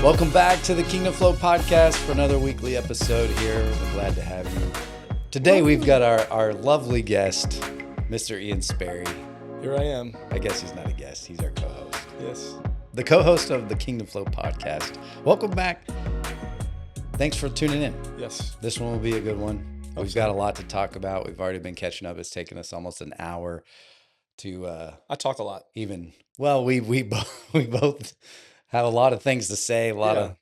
Welcome back to the Kingdom Flow podcast for another weekly episode here. We're glad to have you. Today we've got our lovely guest, Mr. Ian Sperry. Here I am. I guess he's not a guest, he's our co-host. Yes. The co-host of the Kingdom Flow podcast. Welcome back. Thanks for tuning in. Yes. This one will be a good one. We've got a lot to talk about. We've already been catching up. It's taken us almost an hour to I talk a lot. we both have a lot of things to say, a lot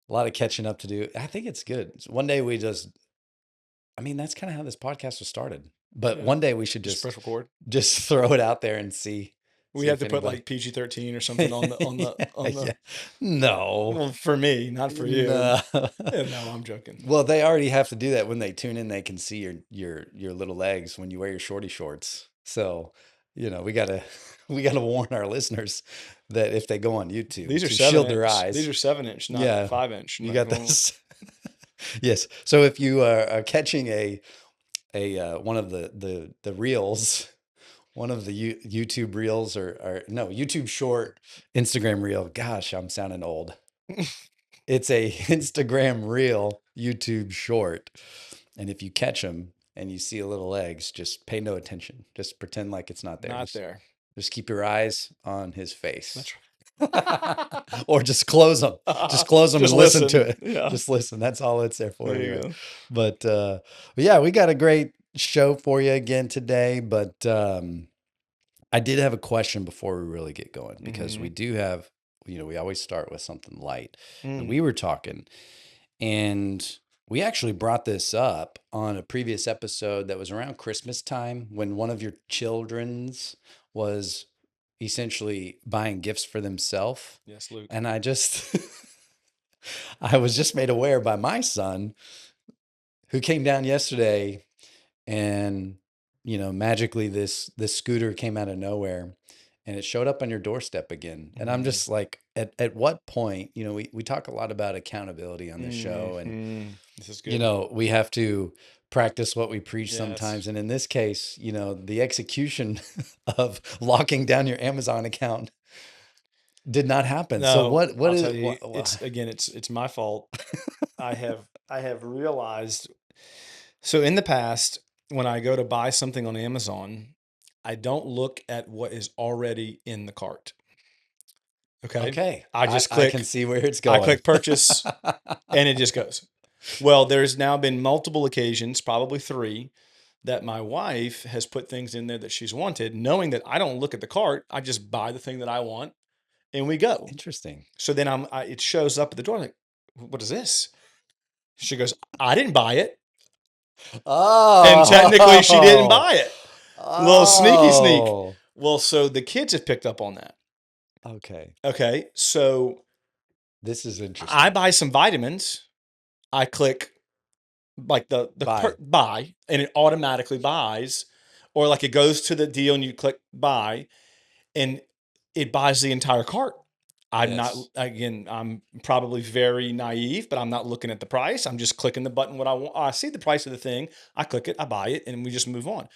of catching up to do. I think it's good. One day that's kind of how this podcast was started. But one day we should just press record. Just throw it out there and see. We have to put like PG-13 or something on the. No. Well, for me, not for you. No. No, I'm joking. Well, they already have to do that when they tune in. They can see your little legs when you wear your shorty shorts. So, we gotta warn our listeners that if they go on YouTube, these are to 7 shield inch. their eyes. These are 7-inch, not 5-inch. You got this. Yes. So if you are catching a one of the reels, one of the YouTube reels or no, YouTube short, Instagram reel. Gosh, I'm sounding old. It's a Instagram reel, YouTube short. And if you catch them and you see a little legs, just pay no attention. Just pretend like it's not there. Not there. Just keep your eyes on his face. That's right. Or just close them. Just close them and listen to it. Yeah. Just listen. That's all it's there for. There you go. But yeah, we got a great show for you again today. But I did have a question before we really get going, because we do have, we always start with something light. And we were talking, and we actually brought this up on a previous episode that was around Christmas time, when one of your children's was essentially buying gifts for themselves. Yes, Luke. And I was just made aware by my son, who came down yesterday, and magically this scooter came out of nowhere and it showed up on your doorstep again. And I'm just like, at what point, we talk a lot about accountability on this show, and this is good. we have to practice what we preach Yes. sometimes. And in this case, the execution of locking down your Amazon account did not happen. No, So what I'll is tell you, it's my fault. I have realized. So in the past, when I go to buy something on Amazon, I don't look at what is already in the cart. Okay. I just click. I can see where it's going. I click purchase and it just goes. Well, there's now been multiple occasions, probably 3, that my wife has put things in there that she's wanted, knowing that I don't look at the cart. I just buy the thing that I want and we go. Interesting. So then it shows up at the door, like, what is this? She goes, I didn't buy it. Oh. And technically she didn't buy it. Little sneaky sneak. Oh. Well, so the kids have picked up on that. Okay. So This is interesting. I buy some vitamins. I click like the buy, and it automatically buys, or like it goes to the deal and you click buy and it buys the entire cart. I'm probably very naive, but I'm not looking at the price. I'm just clicking the button what I want. I see the price of the thing. I click it, I buy it, and we just move on.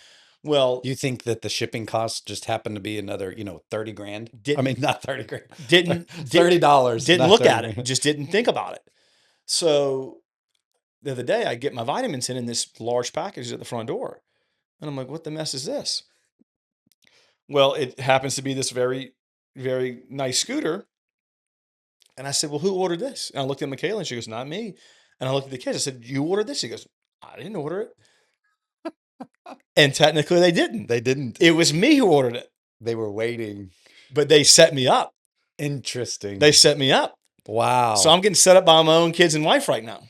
Well, you think that the shipping costs just happened to be another, 30 grand? Not 30 grand. Didn't $30. Didn't look at it. Just didn't think about it. So the other day I get my vitamins in this large package at the front door. And I'm like, what the mess is this? Well, it happens to be this very, very nice scooter. And I said, well, who ordered this? And I looked at Michaela and she goes, not me. And I looked at the kids. I said, you ordered this? She goes, I didn't order it. And technically they didn't. They didn't. It was me who ordered it. They were waiting. But they set me up. Interesting. They set me up. Wow. So I'm getting set up by my own kids and wife right now.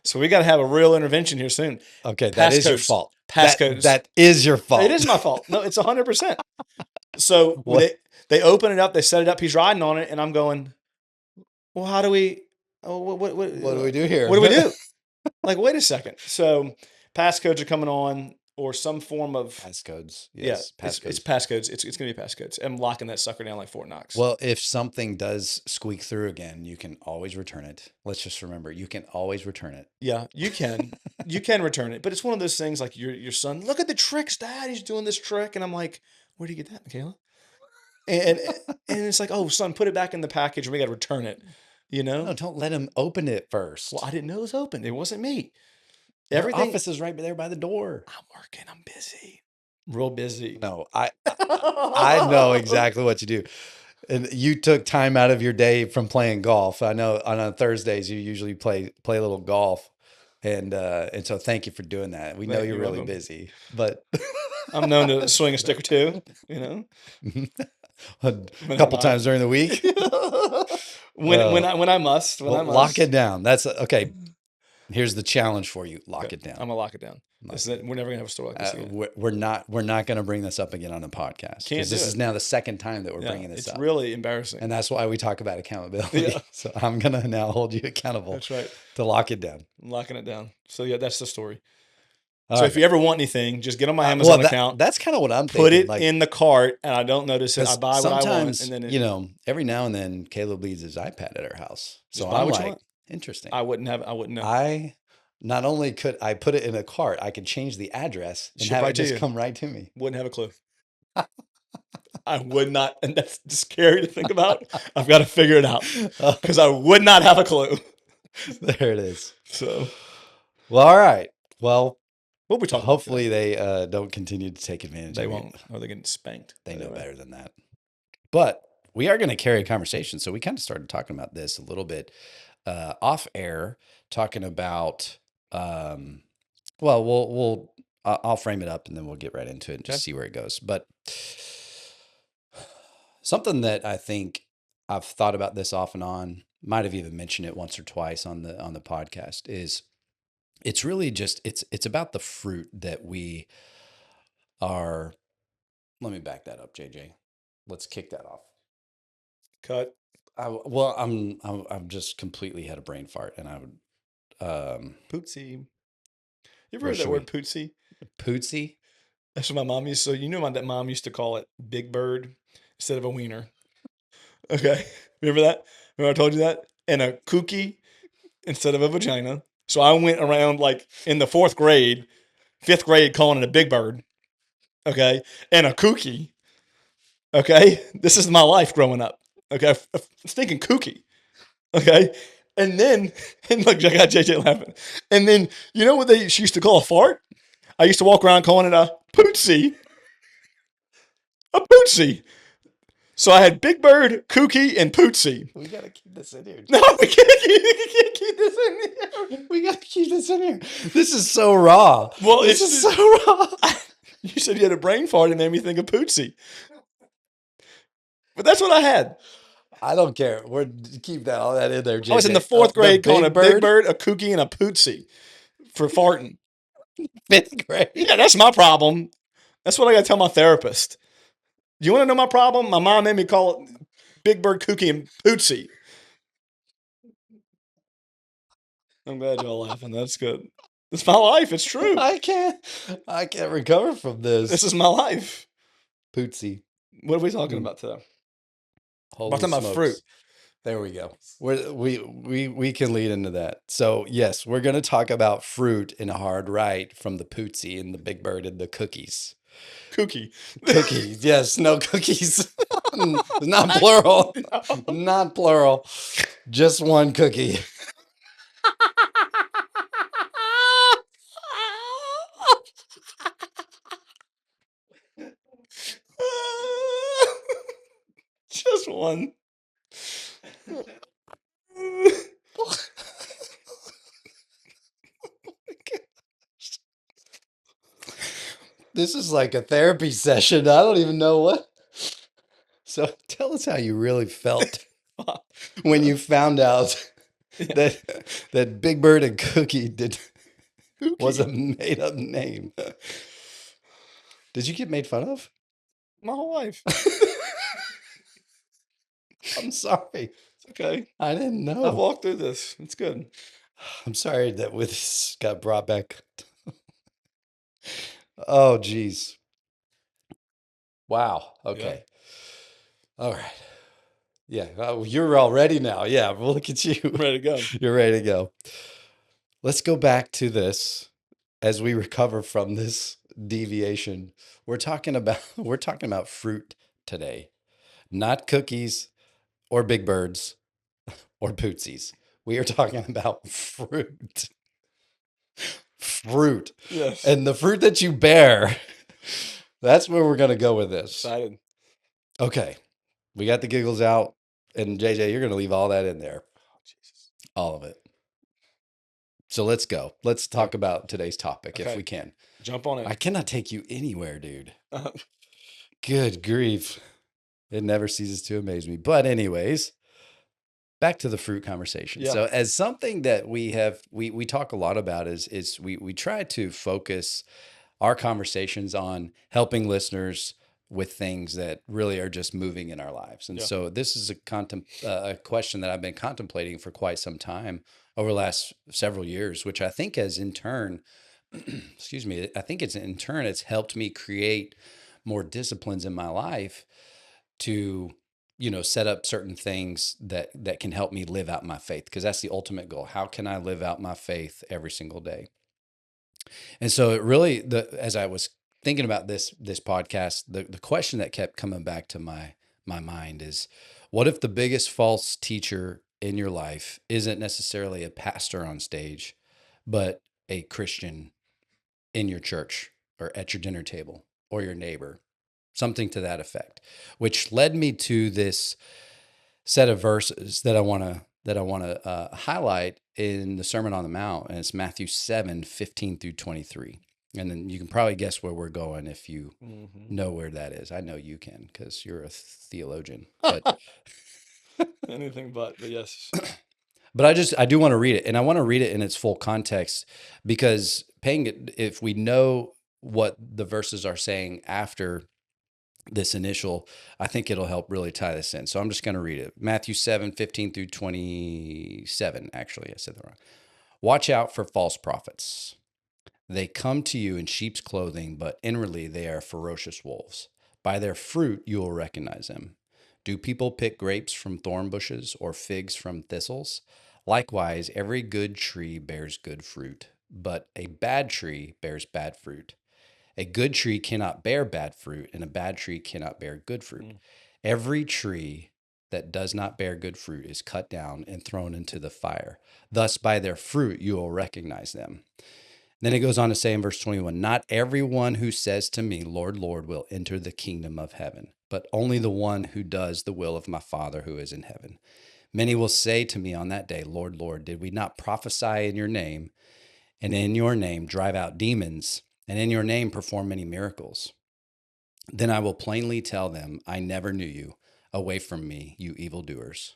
So we got to have a real intervention here soon. Okay, that is your fault. Passcodes. That is your fault. It is my fault. No, it's 100%. So they open it up, they set it up, he's riding on it, and I'm going, well, how do we, what do we do here? What do we do? Like, wait a second. So passcodes are coming on, or some form of passcodes. Yes, passcodes. It's passcodes. It's going to be passcodes. I'm locking that sucker down like Fort Knox. Well, if something does squeak through again, you can always return it. Let's just remember, you can always return it. Yeah, you can. You can return it. But it's one of those things like your son, look at the tricks, Dad. He's doing this trick. And I'm like, where do you get that, Michaela? And it's like, oh, son, put it back in the package and we got to return it. You No, know? don't let him open it Well, first. I didn't know it was open. It wasn't me. Their Everything. office is right there by the door. I'm working. I'm busy. Real busy. No, I know exactly what you do. And you took time out of your day from playing golf. I know on Thursdays you usually play a little golf. And so thank you for doing that. We know you're You're really welcome. busy, but I'm known to swing a stick or two, you know, a when I'm couple not. times during the week. When I must, when I Well, lock must. it down. That's okay. Here's the challenge for you. Lock Okay, it down. I'm gonna lock it down. Lock it We're never gonna have a story like this again. we're not going to bring this up again on the podcast Can't because do this is it. now the second time that we're Yeah, bringing this it's up. really embarrassing. And that's why we talk about accountability. Yeah. So I'm going to now hold you accountable That's right. to lock it down. I'm locking it down. So yeah, that's the story. All So right. if you ever want anything, just get on my Amazon account, That's kind of what I'm put thinking. it Like, in the cart, and I don't notice it. I 'cause buy what I want, sometimes, and then it, you know, every now and then Caleb leaves his iPad at our house. Just So buy I'm what you like, want. interesting. I wouldn't know. I not only could I put it in a cart, I could change the address and Ship have right it to just you. come right to me. Wouldn't have a clue. I would not, and that's scary to think about. I've got to figure it out because I would not have a clue. There it is. So Well, all right. Well, we'll be talking. hopefully they don't continue to take advantage They of won't. Or they're getting spanked. They know Anyway. better than that. But we are going to carry a conversation. So we kind of started talking about this a little bit off air, talking about, well, I'll frame it up and then we'll get right into it and just Okay. see where it goes. But something that I think I've thought about this off and on, might have even mentioned it once or twice on the podcast, is it's really just it's about the fruit that we are. Let me back that up, JJ. Let's kick that off. Cut. Well, I'm just completely had a brain fart, and I would Pootsy. You ever Where heard that should word pootsy? Pootsy. That's what my mom used to. So you knew my mom used to call it Big Bird instead of a wiener. Okay, remember that? Remember I told you that? And a kooky instead of a vagina. So I went around like in the 4th grade, 5th grade, calling it a Big Bird. Okay, and a kooky. Okay, this is my life growing up. Okay, stinking kooky. Okay, and then and look, I got JJ laughing. And then you know what she used to call a fart? I used to walk around calling it a pootsy. A pootsy. So I had Big Bird, Kooky, and Pootsy. We gotta keep this in here. No, we can't keep this in here. We gotta keep this in here. This is so raw. Well, this it's is so raw. You said you had a brain fart and made me think of Pootsy. But that's what I had. I don't care. We're keep all that in there, JJ. I was in the 4th grade calling a Big Bird, a Kooky, and a Pootsy for farting. 5th grade. Yeah, that's my problem. That's what I got to tell my therapist. Do you want to know my problem? My mom made me call it Big Bird, Kooky, and Pootsy. I'm glad y'all laughing. That's good. It's my life. It's true. I can't recover from this. This is my life. Pootsy. What are we talking about today? Holy We're talking about smokes. fruit. There we go. We can lead into that. So yes, we're going to talk about fruit in a hard right from the Pootsy and the Big Bird and the cookies. Cookie. Cookies. Yes, no cookies. Not plural. No. Not plural. Just one cookie. Just one. This is like a therapy session. I don't even know what. So tell us how you really felt when you found out that Big Bird and Cookie was a made up name. Did you get made fun of? My whole life. I'm sorry. It's okay. I didn't I've know. walked through this. It's good. I'm sorry that this got brought back. Oh, geez. Wow. Okay. All right. Yeah. You're all ready now. Yeah. Look at you. I'm ready to go. You're ready to go. Let's go back to this as we recover from this deviation. We're talking about fruit today, not cookies or Big Birds or Pootsies. We are talking about fruit. Fruit. Yes. And the fruit that you bear, that's where we're going to go with this. Excited. Okay. We got the giggles out. And JJ, you're going to leave all that in there. Oh, Jesus. All of it. So let's go. Let's talk about today's topic if Okay. we can. Jump on I it. cannot take you anywhere, dude. Uh, Good grief. It never ceases to amaze me. But anyways, back to the fruit conversation. Yeah. So as something that we talk a lot about is we try to focus our conversations on helping listeners with things that really are just moving in our lives. And Yeah. so this is a question that I've been contemplating for quite some time over the last several years, which I think has in turn, excuse me, I think it's helped me create more disciplines in my life to, set up certain things that can help me live out my faith, because that's the ultimate goal. How can I live out my faith every single day? And so it really, as I was thinking about this podcast, the question that kept coming back to my mind is, what if the biggest false teacher in your life isn't necessarily a pastor on stage, but a Christian in your church or at your dinner table or your neighbor, something to that effect, which led me to this set of verses that I want to highlight in the Sermon on the Mount, and it's Matthew 7:15-23. And then you can probably guess where we're going if you know where that is. I know you can because you're a theologian. But anything but yes. But I do want to read it, and I want to read it in its full context, because if we know what the verses are saying after this initial, I think it'll help really tie this in. So I'm just going to read it. Matthew 7:15-27. Actually, I said that wrong. Watch out for false prophets. They come to you in sheep's clothing, but inwardly they are ferocious wolves. By their fruit you will recognize them. Do people pick grapes from thorn bushes or figs from thistles? Likewise, every good tree bears good fruit, but a bad tree bears bad fruit. A good tree cannot bear bad fruit, and a bad tree cannot bear good fruit. Every tree that does not bear good fruit is cut down and thrown into the fire. Thus, by their fruit, you will recognize them. Then it goes on to say in verse 21, not everyone who says to me, Lord, Lord, will enter the kingdom of heaven, but only the one who does the will of my Father who is in heaven. Many will say to me on that day, Lord, Lord, did we not prophesy in your name, and in your name drive out demons, and in your name perform many miracles? Then I will plainly tell them, I never knew you. Away from me, you evildoers.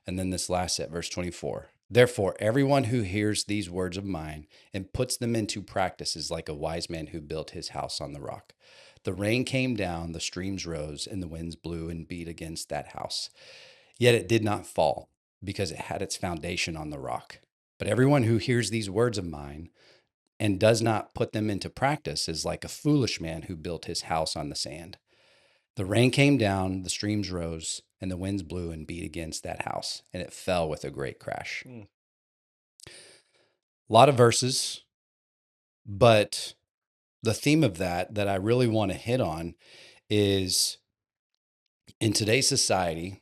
And then this last set, verse 24. Therefore, everyone who hears these words of mine and puts them into practice is like a wise man who built his house on the rock. The rain came down, the streams rose, and the winds blew and beat against that house. Yet it did not fall, because it had its foundation on the rock. But everyone who hears these words of mine and does not put them into practice is like a foolish man who built his house on the sand. The rain came down, the streams rose, and the winds blew and beat against that house, and it fell with a great crash. A lot of verses, but the theme of that I really want to hit on is, in today's society,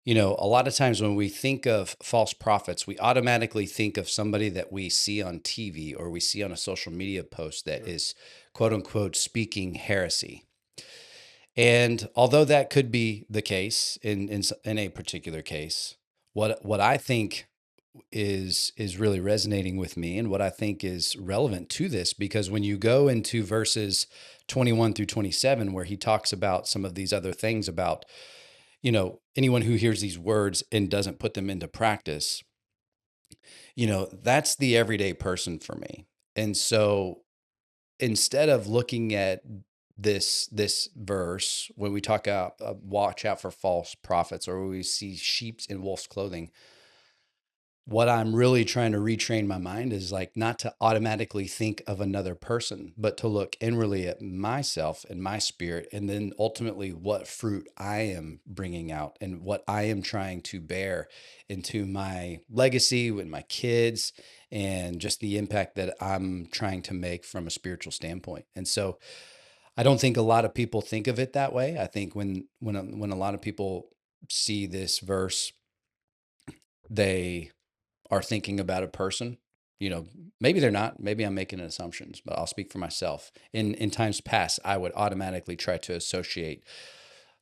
a lot of times when we think of false prophets, we automatically think of somebody that we see on TV or we see on a social media post that is, quote unquote, speaking heresy. And although that could be the case in a particular case, what I think is really resonating with me, and what I think is relevant to this, because when you go into verses 21-27, where he talks about some of these other things about, anyone who hears these words and doesn't put them into practice, that's the everyday person for me. And so instead of looking at this verse, when we talk about watch out for false prophets, or when we see sheep in wolf's clothing, what I'm really trying to retrain my mind is like not to automatically think of another person, but to look inwardly at myself and my spirit, and then ultimately what fruit I am bringing out and what I am trying to bear into my legacy with my kids, and just the impact that I'm trying to make from a spiritual standpoint. And so I don't think a lot of people think of it that way. I think when a lot of people see this verse, they are thinking about a person. You know, maybe they're not. Maybe I'm making assumptions, but I'll speak for myself. In times past, I would automatically try to associate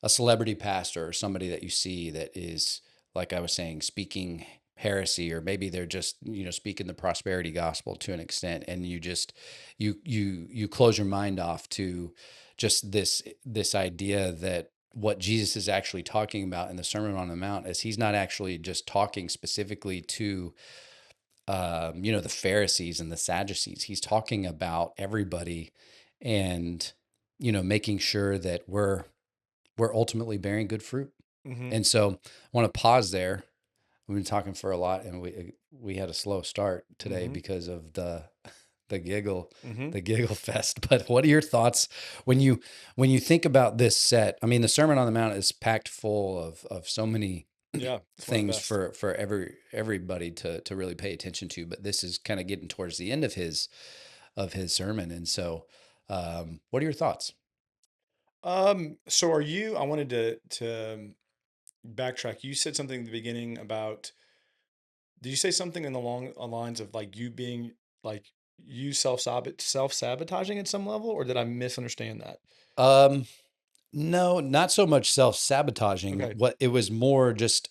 a celebrity pastor or somebody that you see that is, like I was saying, speaking heresy, or maybe they're just, speaking the prosperity gospel to an extent, and you close your mind off to just this idea that what Jesus is actually talking about in the Sermon on the Mount is he's not actually just talking specifically to the Pharisees and the Sadducees. He's talking about everybody, and making sure that we're ultimately bearing good fruit. Mm-hmm. And so I want to pause there. We've been talking for a lot, and we had a slow start today Mm-hmm. because of the giggle Mm-hmm. the giggle fest. But what are your thoughts when you think about this set? I mean, the Sermon on the Mount is packed full of so many Yeah, it's one of the things best. for everybody to really pay attention to. But this is kind of getting towards the end of his sermon, and so what are your thoughts? So are you? I wanted to backtrack. You said something at the beginning about. Did you say something in the long lines of like you being like you self sabotaging at some level, or did I misunderstand that? Um, No, not so much self-sabotaging. Okay. What it was more just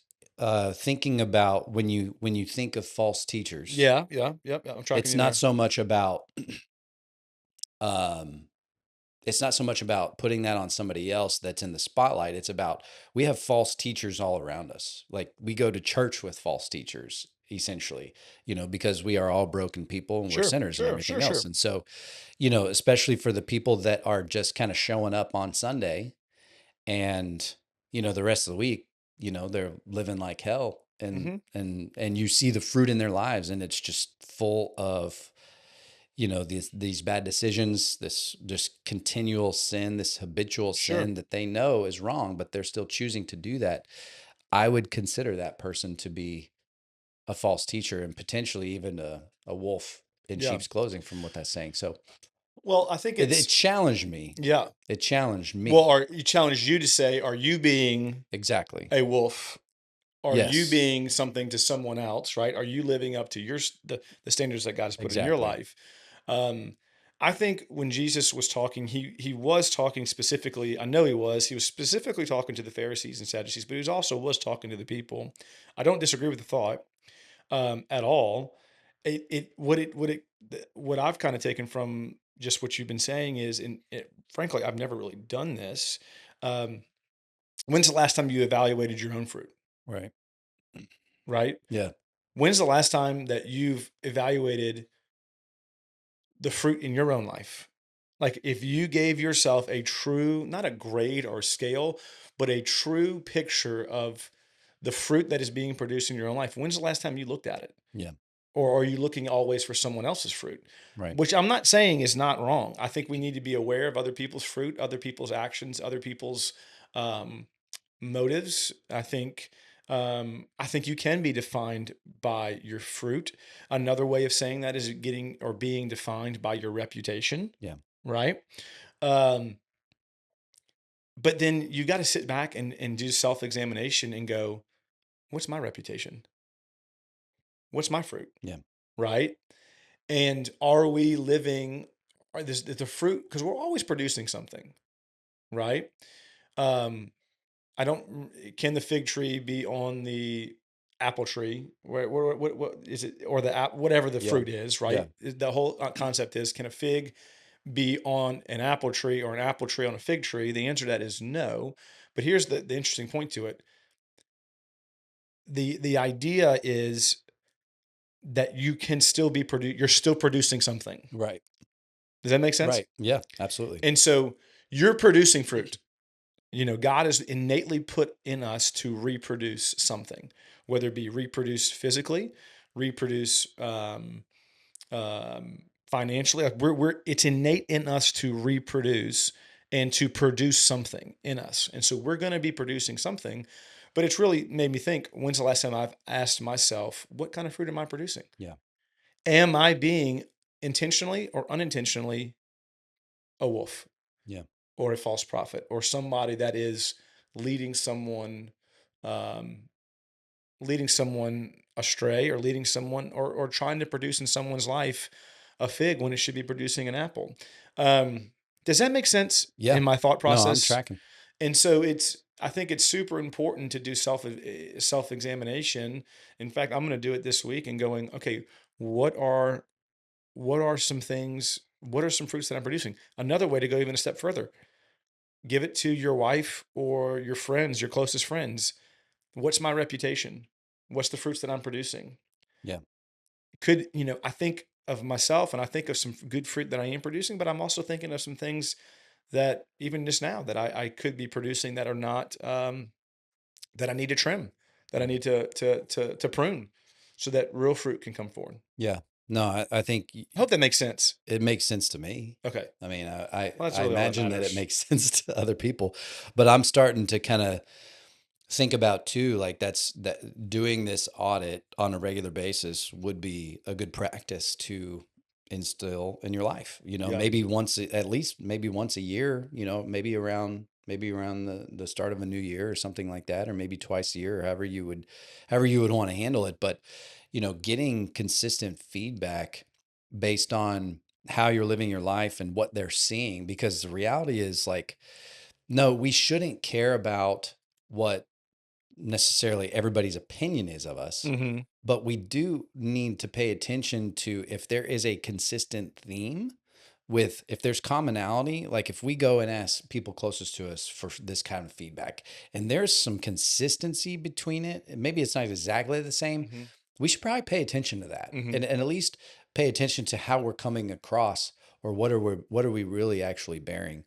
thinking about when you think of false teachers. Yeah. Yeah. Yep. Yeah, I'm tracking It's you not there. so much about um it's not so much about putting that on somebody else that's in the spotlight. It's about we have false teachers all around us. Like we go to church with false teachers, essentially, because we are all broken people and we're Sure. sinners and Sure. everything Sure. else. Sure. And so, especially for the people that are just kind of showing up on Sunday, and the rest of the week, they're living like hell, and Mm-hmm. and you see the fruit in their lives, and it's just full of these bad decisions, this just continual sin, this habitual Sure. sin that they know is wrong, but they're still choosing to do that. I would consider that person to be a false teacher, and potentially even a wolf in Yeah. sheep's clothing, from what that's saying. So Well, I think it it's challenged me. yeah. It challenged Well, me. are you challenge you to say, are you being Exactly. a wolf? Are you Yes. being something to someone else, right? Are you living up to the standards that God has put in your Exactly. life? Um, I think when Jesus was talking, he was talking specifically. I know he was specifically talking to the Pharisees and Sadducees, but he was talking to the people. I don't disagree with the thought at all. What I've kind of taken from just what you've been saying is, and frankly, I've never really done this. Um, when's the last time you evaluated your own fruit? Right. Right? Yeah. When's the last time that you've evaluated the fruit in your own life? Like if you gave yourself a true, not a grade or scale, but a true picture of the fruit that is being produced in your own life, when's the last time you looked at it? Yeah. Or are you looking always for someone else's fruit? Right. Which I'm not saying is not wrong. I think we need to be aware of other people's fruit, other people's actions, other people's um, motives. I think you can be defined by your fruit. Another way of saying that is getting or being defined by your reputation, Yeah. right? Um, but then you got to sit back and do self-examination and go, what's my reputation? What's my fruit? Yeah. Right? And are we living are this the fruit because we're always producing something, right? Um, I don't. Can the fig tree be on the apple tree? What is it? Or the app, whatever the Yeah. fruit is, Yeah. right? The whole concept is: can a fig be on an apple tree or an apple tree on a fig tree? The answer to that is no. But here's the interesting point to it: the idea is that you can still be you're still producing something. Right. Does that make sense? Right. Yeah. Absolutely. And so you're producing fruit. God has innately put in us to reproduce something, whether it be reproduce physically, reproduce financially. Like it's innate in us to reproduce and to produce something in us. And so we're going to be producing something. But it's really made me think, when's the last time I've asked myself, what kind of fruit am I producing? Yeah. Am I being intentionally or unintentionally a wolf Yeah. or a false prophet or somebody that is leading someone um, leading someone astray or leading someone or trying to produce in someone's life a fig when it should be producing an apple. Does that make sense Yeah. in my thought No, I'm process? tracking. And so I think it's super important to do self examination. In fact, I'm going to do it this week and going, okay, what are what are some things, what are some fruits that I'm producing? Another way to go even a step further, give it to your wife or your friends, your closest friends. What's my reputation? What's the fruits that I'm producing? Yeah. I think of myself and I think of some good fruit that I am producing, but I'm also thinking of some things that even just now that I could be producing that are not, that I need to trim, that I Mhm. need to prune so that real fruit can come forward. Yeah. No, I think I hope that makes sense. it makes sense to me. Okay. I mean, I Well, that's I really all that imagine that it matters. makes sense to other people, but I'm starting to kind of think about too, like that doing this audit on a regular basis would be a good practice to instill in your life. Yeah. Maybe at least maybe once a year, maybe around the start of a new year or something like that, or maybe twice a year, or however you would want to handle it. But, getting consistent feedback based on how you're living your life and what they're seeing, because the reality is like, no, we shouldn't care about what necessarily everybody's opinion is of us, Hmm. but we do need to pay attention to if there is a consistent theme with if there's commonality, like if we go and ask people closest to us for this kind of feedback and there's some consistency between it, and maybe it's not exactly the same, Hmm. we should probably pay attention to that Hmm. and at least pay attention to how we're coming across or what are we really actually bearing.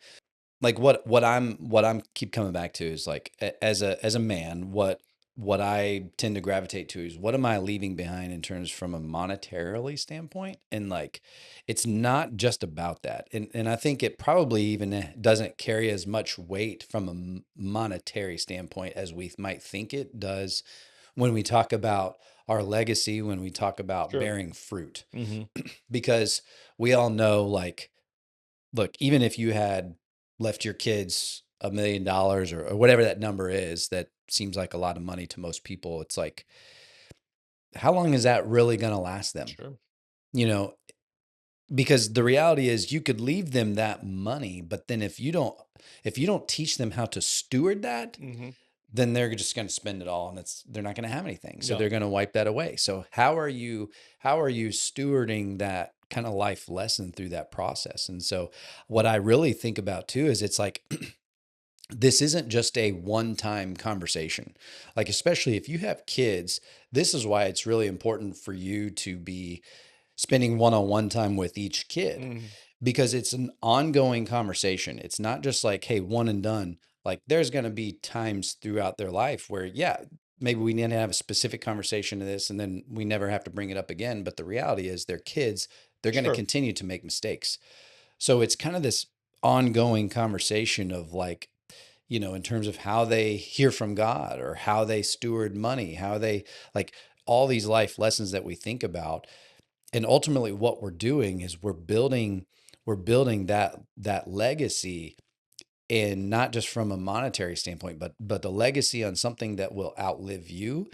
Like what I'm keep coming back to is like as a man, what I tend to gravitate to is what am I leaving behind in terms from a monetarily standpoint, and like it's not just about that, and I think it probably even doesn't carry as much weight from a monetary standpoint as we might think it does when we talk about our legacy, when we talk about Sure. bearing fruit, Hmm. because we all know like, look, even if you had left your kids $1 million or whatever that number is, that seems like a lot of money to most people. It's like, how long is that really going to last them? Sure. You know, because the reality is you could leave them that money, but then if you don't teach them how to steward that, Hmm. then they're just going to spend it all and they're not going to have anything. So Yeah. they're going to wipe that away. So how are you stewarding that kind of life lesson through that process? And so what I really think about too is it's like this isn't just a one-time conversation. Like especially if you have kids, this is why it's really important for you to be spending one-on-one time with each kid, Hmm. because it's an ongoing conversation. It's not just like, hey, one and done. Like there's going to be times throughout their life where, yeah, maybe we need to have a specific conversation to this and then we never have to bring it up again. But the reality is they're kids, they're going to Sure. continue to make mistakes. So it's kind of this ongoing conversation of like, in terms of how they hear from God or how they steward money, how they like all these life lessons that we think about. And ultimately what we're doing is we're building that legacy, and not just from a monetary standpoint, but the legacy on something that will outlive you,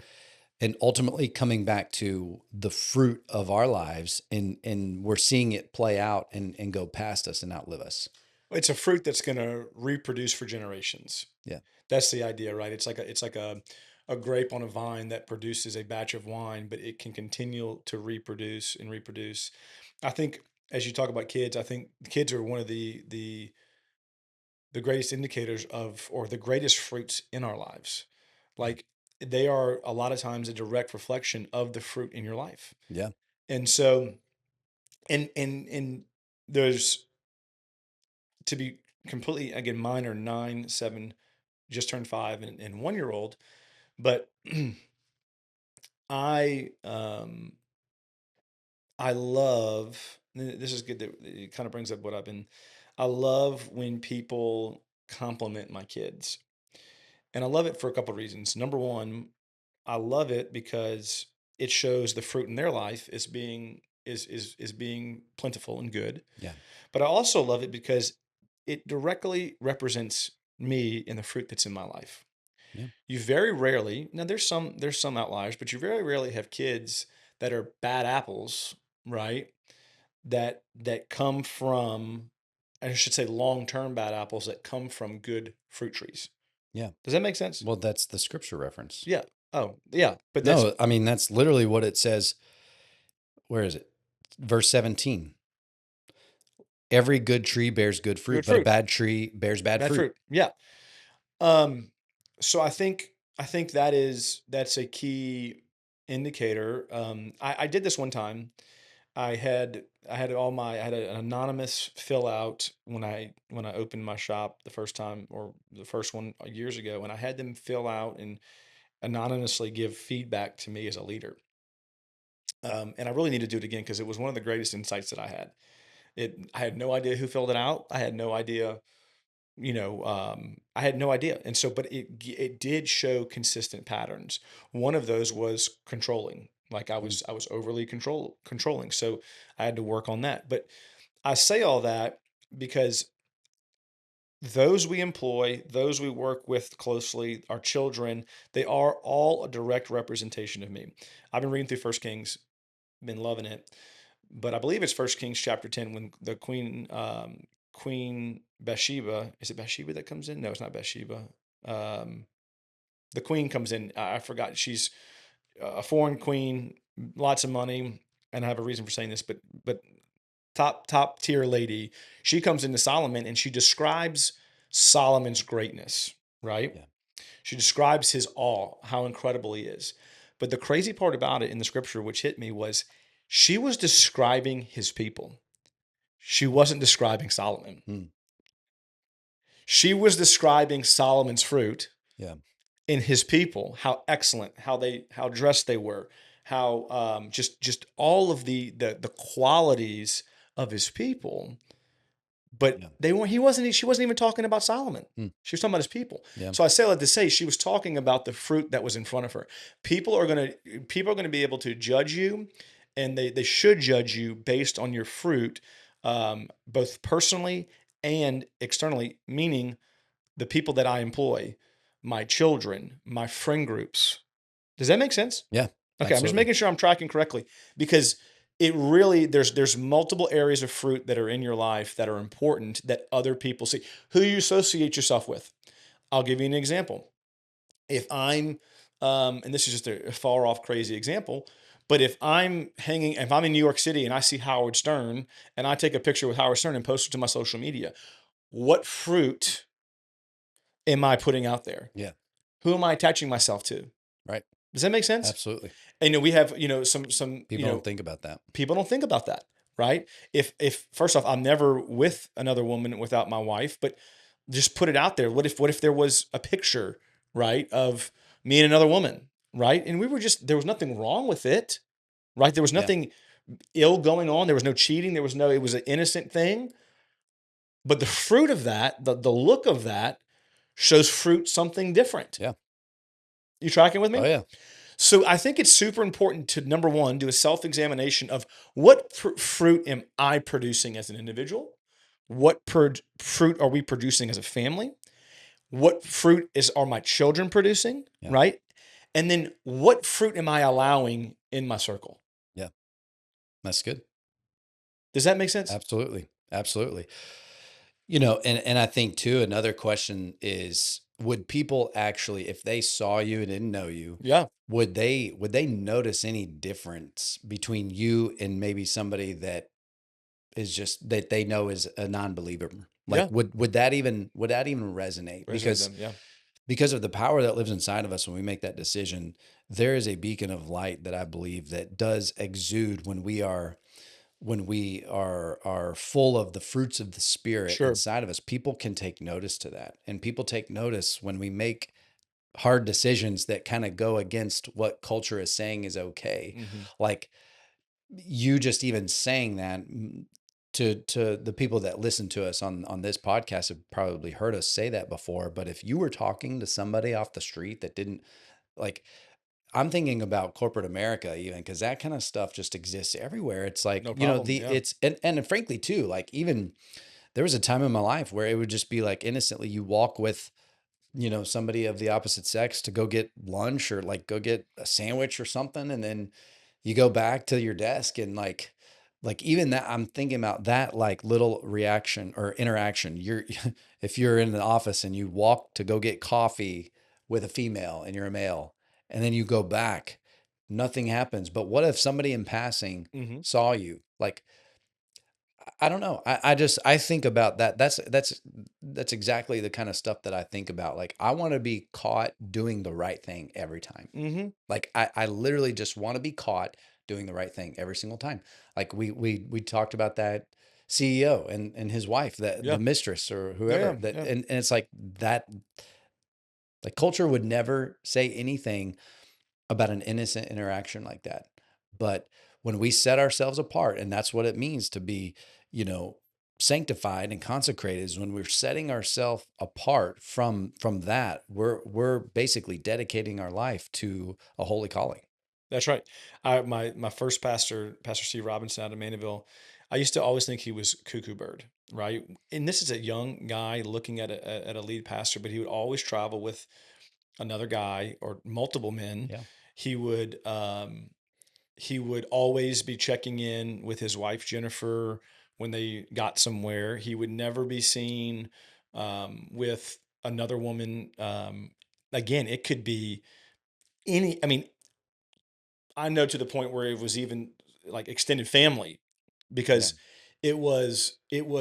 and ultimately coming back to the fruit of our lives, and we're seeing it play out and go past us and outlive us. It's a fruit that's going to reproduce for generations. Yeah. That's the idea, right? It's like a grape on a vine that produces a batch of wine, but it can continue to reproduce and reproduce. I think as you talk about kids, I think kids are one of the greatest indicators of or the greatest fruits in our lives. Yeah. Like they are a lot of times a direct reflection of the fruit in your life. Yeah. And so and there's to be completely again mine are 9, 7, just turned 5 and 1 year old. But I I love this is good that it kind of brings up what I've been I love when people compliment my kids. And I love it for a couple of reasons. Number one, I love it because it shows the fruit in their life is being plentiful and good. Yeah. But I also love it because it directly represents me in the fruit that's in my life. Yeah. You very rarely, now there's some outliers, but you very rarely have kids that are bad apples, right? That come from, I should say long-term bad apples that come from good fruit trees. Yeah. Does that make sense? Well, that's the scripture reference. Yeah. Oh, yeah. But that's No, I mean, that's literally what it says. Where is it? Verse 17. Every good tree bears good fruit, good but a fruit. bad tree bears bad Bad fruit. fruit. Yeah. Um, so I think that's a key indicator. I did this one time. I had an anonymous fill out when I opened my shop the first time, or the first one years ago, and I had them fill out and anonymously give feedback to me as a leader. And I really need to do it again because it was one of the greatest insights that I had. I had no idea who filled it out. I had no idea, I had no idea. And so, but it did show consistent patterns. One of those was controlling. Like Mm. I was overly controlling. So I had to work on that. But I say all that because those we employ, those we work with closely, our children, they are all a direct representation of me. I've been reading through First Kings, been loving it, but I believe it's First Kings chapter 10 when the Queen Bathsheba, is it Bathsheba that comes in? No, it's not Bathsheba. Um, the queen comes in. I forgot. She's a foreign queen, lots of money, and I have a reason for saying this, but top tier lady. She comes into Solomon and she describes Solomon's greatness, right? Yeah. She describes his awe, how incredible he is. But the crazy part about it in the scripture, which hit me, was she was describing his people. She wasn't describing Solomon. Mm. She was describing Solomon's fruit Yeah. in his people, how excellent, how dressed they were, how just all of the qualities of his people. But Yeah. she wasn't even talking about Solomon. Mm. She was talking about his people. Yeah. So I say that to say she was talking about the fruit that was in front of her. People are gonna be able to judge you, and they should judge you based on your fruit, both personally and externally, meaning the people that I employ, my children, my friend groups. Does that make sense? Yeah. Okay, I'm just Absolutely. making sure I'm tracking correctly because it really there's multiple areas of fruit that are in your life that are important that other people see. Who you associate yourself with. I'll give you an example. If I'm and this is just a far off crazy example, but if I'm in New York City and I see Howard Stern and I take a picture with Howard Stern and post it to my social media, what fruit am I putting out there? Yeah. Who am I attaching myself to? Right. Does that make sense? Absolutely. And we have, some, People don't think about that. people don't think about that, right? If first off, I'm never with another woman without my wife, but just put it out there. What if there was a picture, right, of me and another woman, right? And there was nothing wrong with it, right? There was Yeah. nothing ill going on. There was no cheating. It was an innocent thing. But the fruit of that, the look of that shows fruit something different. Yeah. You tracking with me? Oh yeah. So I think it's super important to, number one, do a self-examination of what fruit am I producing as an individual? What fruit are we producing as a family? What fruit are my children producing? Yeah. Right? And then what fruit am I allowing in my circle? Yeah. That's good. Does that make sense? Absolutely. Absolutely. And I think too, another question is, would people actually, if they saw you and didn't know you, Yeah. would they notice any difference between you and maybe somebody that is just that they know is a non-believer? Like Yeah. would that even resonate? Resonate them. Yeah. Because of the power that lives inside of us when we make that decision, there is a beacon of light that I believe that does exude when we are full of the fruits of the spirit Sure. inside of us. People can take notice to that, and people take notice when we make hard decisions that kind of go against what culture is saying is okay. hmm Like you just even saying that, to the people that listen to us on this podcast have probably heard us say that before. But if you were talking to somebody off the street that didn't, like, I'm thinking about corporate America even, because that kind of stuff just exists everywhere. It's like, No problem. the Yeah. it's and frankly too, like, even there was a time in my life where it would just be like innocently you walk with somebody of the opposite sex to go get lunch or like go get a sandwich or something, and then you go back to your desk and like even that, I'm thinking about that like little reaction or interaction. If you're in the office and you walk to go get coffee with a female and you're a male, and then you go back, nothing happens. But what if somebody in passing Mm-hmm. saw you? Like, I don't know. I think about that. That's exactly the kind of stuff that I think about. Like, I want to be caught doing the right thing every time. Mm-hmm. Like, I literally just want to be caught doing the right thing every single time. Like we talked about that CEO and his wife, that Yeah. the mistress or Yeah, whoever yeah. and it's like that. Like, culture would never say anything about an innocent interaction like that. But when we set ourselves apart, and that's what it means to be, sanctified and consecrated, is when we're setting ourselves apart from that, we're basically dedicating our life to a holy calling. That's right. My first pastor, Pastor Steve Robinson out of Mandeville, I used to always think he was cuckoo bird, right? And this is a young guy looking at a lead pastor, but he would always travel with another guy or multiple men. Yeah. He would always be checking in with his wife Jennifer when they got somewhere. He would never be seen with another woman. Again, it could be any. I mean, I know to the point where it was even like extended family, because it was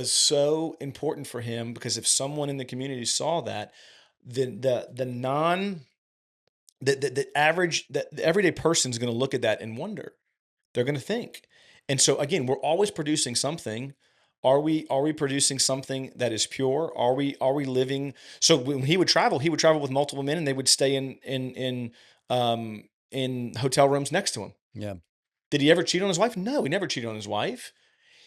so important for him, because if someone in the community saw that, then the everyday person is going to look at that and wonder. They're going to think. And so again, we're always producing something. Are we producing something that is pure? Are we living? So when he would travel with multiple men, and they would stay in hotel rooms next to him. Yeah. Did he ever cheat on his wife? No, he never cheated on his wife.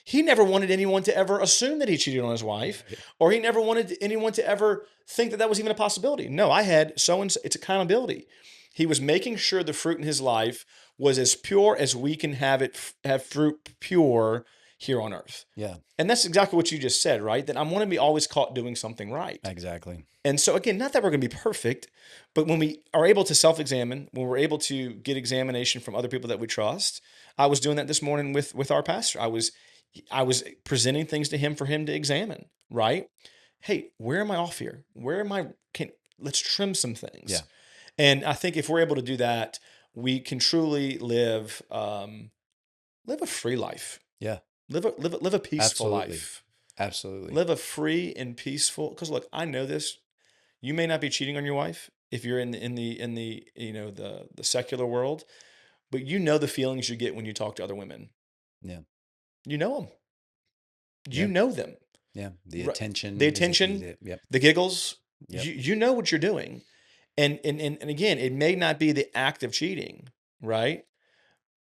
He never wanted anyone to ever assume that he cheated on his wife, or he never wanted anyone to ever think that that was even a possibility. No, I had so-and-so. It's accountability. He was making sure the fruit in his life was as pure as we can have fruit pure here on earth. Yeah. And that's exactly what you just said, right? That I want to be always caught doing something right. Exactly. And so again, not that we're going to be perfect, but when we are able to self-examine, when we're able to get examination from other people that we trust. I was doing that this morning with our pastor. I was presenting things to him for him to examine, right? Hey, where am I off here? Let's trim some things. Yeah. And I think if we're able to do that, we can truly live a free life. Yeah. Live a peaceful Absolutely. life. Absolutely. Live a free and peaceful. Because look, I know this. You may not be cheating on your wife if you're in the the secular world, but you know the feelings you get when you talk to other women. Yeah. You know them. You Yeah. know them. Yeah. The Right. attention. The attention. Yep. The giggles. Yep. You know what you're doing. And again, it may not be the act of cheating, right?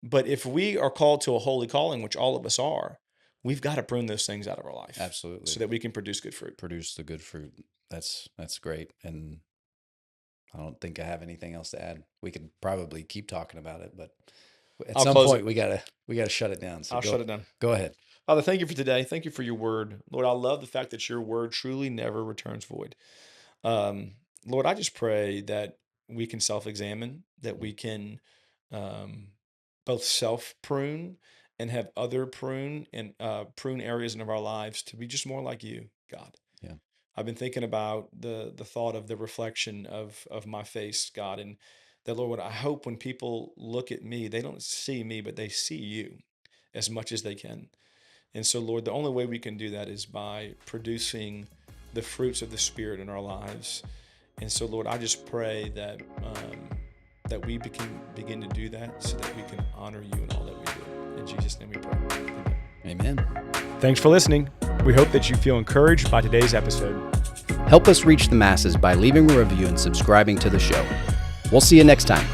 But if we are called to a holy calling, which all of us are, we've got to prune those things out of our life. Absolutely. So that we can produce good fruit. Produce the good fruit. That's great. And I don't think I have anything else to add. We could probably keep talking about it, but at I'll some close point we gotta shut it down. So I'll shut it down. Go ahead. Father, thank you for today. Thank you for your word. Lord, I love the fact that your word truly never returns void. Lord, I just pray that we can self-examine, that we can both self-prune and have other prune areas of our lives to be just more like you, God. Yeah. I've been thinking about the thought of the reflection of my face, God, and that, Lord, I hope when people look at me, they don't see me, but they see you as much as they can. And so, Lord, the only way we can do that is by producing the fruits of the Spirit in our lives. And so, Lord, I just pray that that we begin to do that, so that we can honor you in all that we do. In Jesus' name we pray. Amen. Thanks for listening. We hope that you feel encouraged by today's episode. Help us reach the masses by leaving a review and subscribing to the show. We'll see you next time.